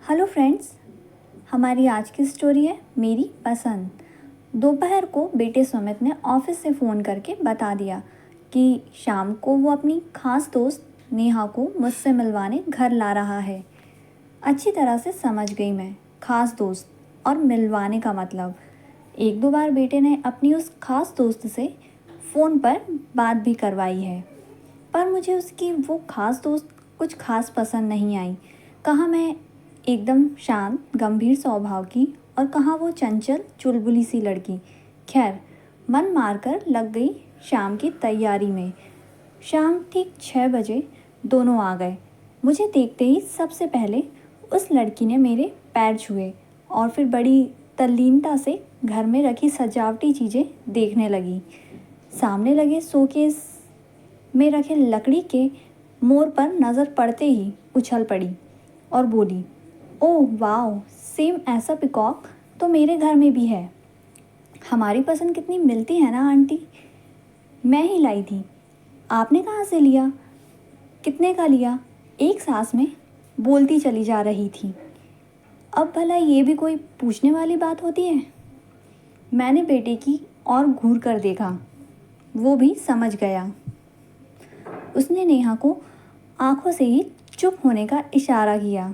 Hello friends, हमारी आज की स्टोरी है मेरी पसंद। दोपहर को बेटे सुमित ने ऑफिस से फ़ोन करके बता दिया कि शाम को वो अपनी खास दोस्त नेहा को मुझसे मिलवाने घर ला रहा है। अच्छी तरह से समझ गई मैं खास दोस्त और मिलवाने का मतलब। एक दो बार बेटे ने अपनी उस खास दोस्त से फ़ोन पर बात भी करवाई है, पर मुझे उसकी वो खास दोस्त कुछ खास पसंद नहीं आई। कहाँ मैं एकदम शांत गंभीर स्वभाव की और कहाँ वो चंचल चुलबुली सी लड़की। खैर, मन मारकर लग गई शाम की तैयारी में। शाम ठीक 6 बजे दोनों आ गए। मुझे देखते ही सबसे पहले उस लड़की ने मेरे पैर छुए और फिर बड़ी तल्लीनता से घर में रखी सजावटी चीज़ें देखने लगी। सामने लगे शोकेस में रखे लकड़ी के मोर पर नज़र पड़ते ही उछल पड़ी और बोली, ओह वाओ, सेम ऐसा पिकॉक तो मेरे घर में भी है। हमारी पसंद कितनी मिलती है ना आंटी। मैं ही लाई थी। आपने कहाँ से लिया? कितने का लिया? एक सांस में बोलती चली जा रही थी। अब भला ये भी कोई पूछने वाली बात होती है? मैंने बेटे की और घूर कर देखा। वो भी समझ गया। उसने नेहा को आंखों से ही चुप होने का इशारा किया।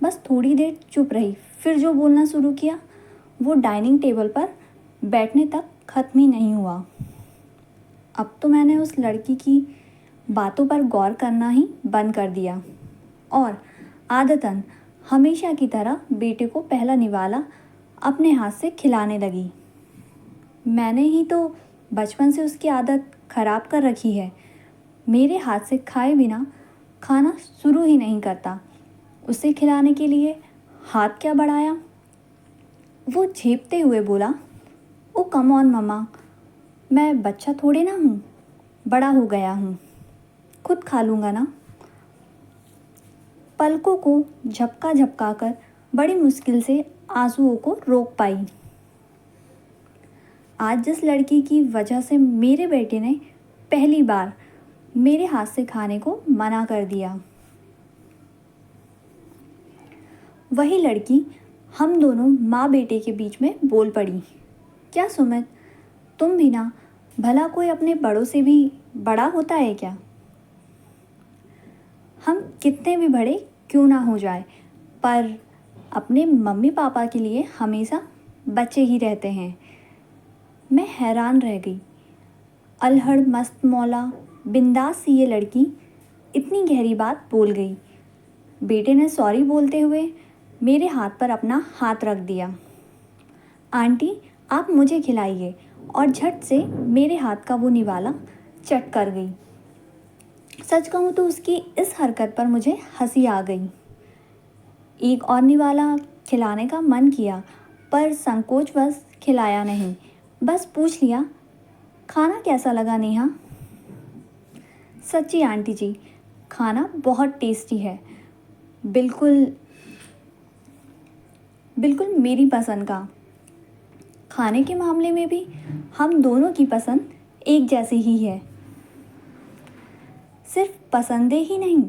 बस थोड़ी देर चुप रही, फिर जो बोलना शुरू किया वो डाइनिंग टेबल पर बैठने तक ख़त्म ही नहीं हुआ। अब तो मैंने उस लड़की की बातों पर गौर करना ही बंद कर दिया और आदतन हमेशा की तरह बेटे को पहला निवाला अपने हाथ से खिलाने लगी। मैंने ही तो बचपन से उसकी आदत ख़राब कर रखी है। मेरे हाथ से खाए बिना खाना शुरू ही नहीं करता। उसे खिलाने के लिए हाथ क्या बढ़ाया। वो झेपते हुए बोला, ओ कम ऑन मम्मा, मैं बच्चा थोड़े ना हूँ, बड़ा हो गया हूँ, खुद खा लूँगा ना। पलकों को झपका झपका कर बड़ी मुश्किल से आंसुओं को रोक पाई। आज जिस लड़की की वजह से मेरे बेटे ने पहली बार मेरे हाथ से खाने को मना कर दिया, वही लड़की हम दोनों माँ बेटे के बीच में बोल पड़ी, क्या सुमित, तुम भी ना, भला कोई अपने बड़ों से भी बड़ा होता है क्या? हम कितने भी बड़े क्यों ना हो जाए, पर अपने मम्मी पापा के लिए हमेशा बच्चे ही रहते हैं। मैं हैरान रह गई। अल्हड़ मस्त मौला बिंदास सी ये लड़की इतनी गहरी बात बोल गई। बेटे ने सॉरी बोलते हुए मेरे हाथ पर अपना हाथ रख दिया। आंटी, आप मुझे खिलाइए, और झट से मेरे हाथ का वो निवाला चट कर गई। सच कहूँ तो उसकी इस हरकत पर मुझे हंसी आ गई। एक और निवाला खिलाने का मन किया, पर संकोचवश खिलाया नहीं। बस पूछ लिया, खाना कैसा लगा नेहा? सच्ची आंटी जी, खाना बहुत टेस्टी है, बिल्कुल बिल्कुल मेरी पसंद का। खाने के मामले में भी हम दोनों की पसंद एक जैसी ही है। सिर्फ पसंदें ही नहीं,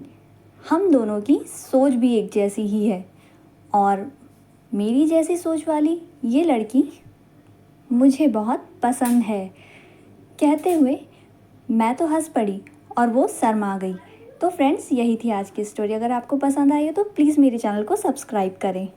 हम दोनों की सोच भी एक जैसी ही है, और मेरी जैसी सोच वाली ये लड़की मुझे बहुत पसंद है। कहते हुए मैं तो हंस पड़ी और वो शर्मा गई। तो फ्रेंड्स, यही थी आज की स्टोरी। अगर आपको पसंद आई हो तो प्लीज़ मेरे चैनल को सब्सक्राइब करें।